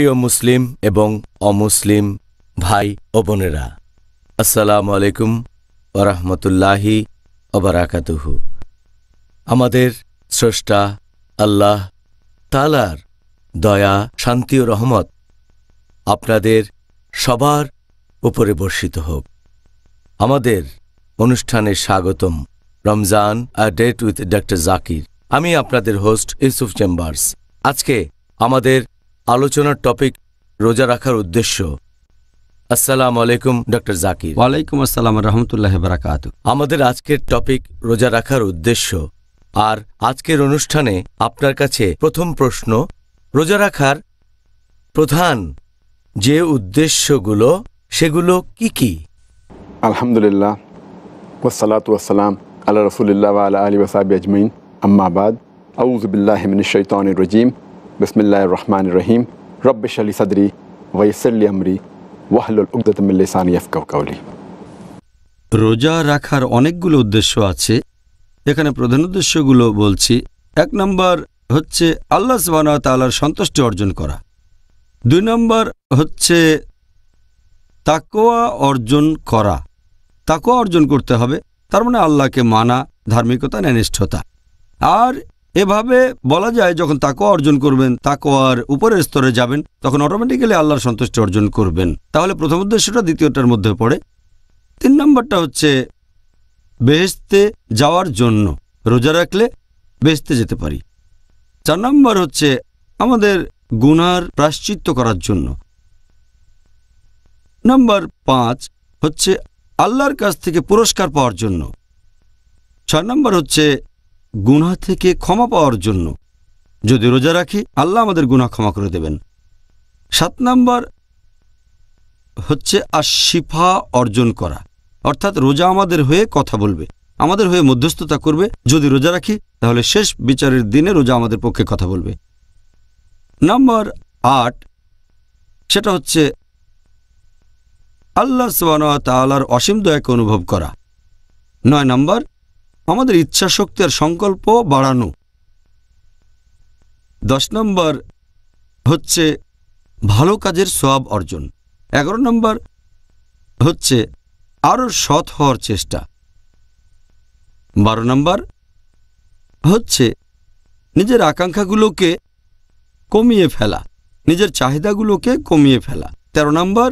প্রিয় মুসলিম এবং অমুসলিম ভাই ও বোনেরা, আসসালামু আলাইকুম ওয়া রাহমাতুল্লাহি ওয়া বারাকাতুহু। আমাদের স্রষ্টা আল্লাহ তাআলার দয়া, শান্তি ও রহমত আপনাদের সবার উপরে বর্ষিত হোক। আমাদের অনুষ্ঠানে স্বাগতম। Ramzan a date with doctor Zakir. আমি আপনাদের হোস্ট ইউসুফ চেম্বার্স। আজকে আমাদের আলোচনার টপিক রোজা রাখার উদ্দেশ্য। আসসালামু আলাইকুম ডক্টর জাকির। ওয়ালাইকুম আসসালাম রহমতুল্লাহ বারাকাতু। আমাদের আজকের টপিক রোজা রাখার উদ্দেশ্য। আর আজকের অনুষ্ঠানে আপনার কাছে প্রথম প্রশ্ন, রোজা রাখার প্রধান যে উদ্দেশ্যগুলো সেগুলো কি কি? আলহামদুলিল্লাহ ওয়াসসালাতু ওয়াসসালাম আলা রাসূলিল্লাহ ওয়া আলা আলিহি ওয়া সাহবিহি আজমাইন, আম্মা বাদ। আউযু বিল্লাহি মিনাশ শাইতানির রাজীম। বিসমিল্লাহির রহমানির রহিম। রব্বি ইশরাহ লি সাদরি ওয়া ইয়াসসির লি আমরি ওয়াহলুল উকদাতাম মিন লিসানি ইয়াফকাহু কাওলি। রোজা রাখার অনেকগুলো উদ্দেশ্য আছে। এখানে প্রধান উদ্দেশ্যগুলো বলছি। 1 নম্বর হচ্ছে আল্লাহ সুবহানাহু ওয়া তাআলার সন্তুষ্টি অর্জন করা। 2 নম্বর হচ্ছে তাকওয়া অর্জন করা। তাকওয়া অর্জন করতে হবে, তার মানে আল্লাহকে মানা, ধার্মিকতা, ন্যায়নিষ্ঠতা। আর এভাবে বলা যায়, যখন তাকওয়া অর্জন করবেন, তাকওয়ার উপরের স্তরে যাবেন, তখন অটোমেটিক্যালি আল্লাহর সন্তুষ্টি অর্জন করবেন। তাহলে প্রথম উদ্দেশ্যটা দ্বিতীয়টার মধ্যে পড়ে। 3 নম্বরটা হচ্ছে বেহেশতে যাওয়ার জন্য। রোজা রাখলে বেহেশতে যেতে পারি। 4 নম্বর হচ্ছে আমাদের গুনার প্রায়শ্চিত্ত করার জন্য। নম্বর 5 হচ্ছে আল্লাহর কাছ থেকে পুরস্কার পাওয়ার জন্য। 6 নম্বর হচ্ছে গুনাহ থেকে ক্ষমা পাওয়ার জন্য। যদি রোজা রাখি, আল্লাহ আমাদের গুনাহ ক্ষমা করে দেবেন। 7 নম্বর হচ্ছে আশ-শিফা অর্জন করা, অর্থাৎ রোজা আমাদের হয়ে কথা বলবে, আমাদের হয়ে মধ্যস্থতা করবে। যদি রোজা রাখি, তাহলে শেষ বিচারের দিনে রোজা আমাদের পক্ষে কথা বলবে। নম্বর 8 সেটা হচ্ছে আল্লাহ সুবহানাহু ওয়া তাআলার অসীম দয়াকে অনুভব করা। 9 নম্বর আমাদের ইচ্ছা শক্তি আর সংকল্প বাড়ানো। 10 নম্বর হচ্ছে ভালো কাজের সওয়াব অর্জন। 11 নম্বর হচ্ছে আরও সৎ হওয়ার চেষ্টা। 12 নম্বর হচ্ছে নিজের আকাঙ্ক্ষাগুলোকে কমিয়ে ফেলা, নিজের চাহিদাগুলোকে কমিয়ে ফেলা। 13 নম্বর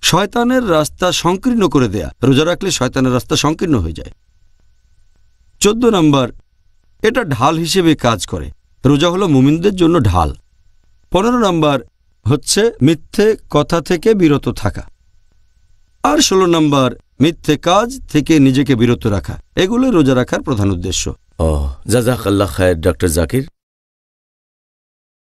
শয়তানের রাস্তা সংকীর্ণ করে দেয়া। রোজা রাখলে শয়তানের রাস্তা সংকীর্ণ হয়ে যায়। 14 নম্বর এটা ঢাল হিসেবে কাজ করে। রোজা হলো মুমিনদের জন্য ঢাল। 15 নম্বর হচ্ছে মিথ্যে কথা থেকে বিরত থাকা। আর 16 নম্বর মিথ্যে কাজ থেকে নিজেকে বিরত রাখা। এগুলো রোজা রাখার প্রধান উদ্দেশ্য। জাযাকাল্লাহ খায়ের ডক্টর জাকির।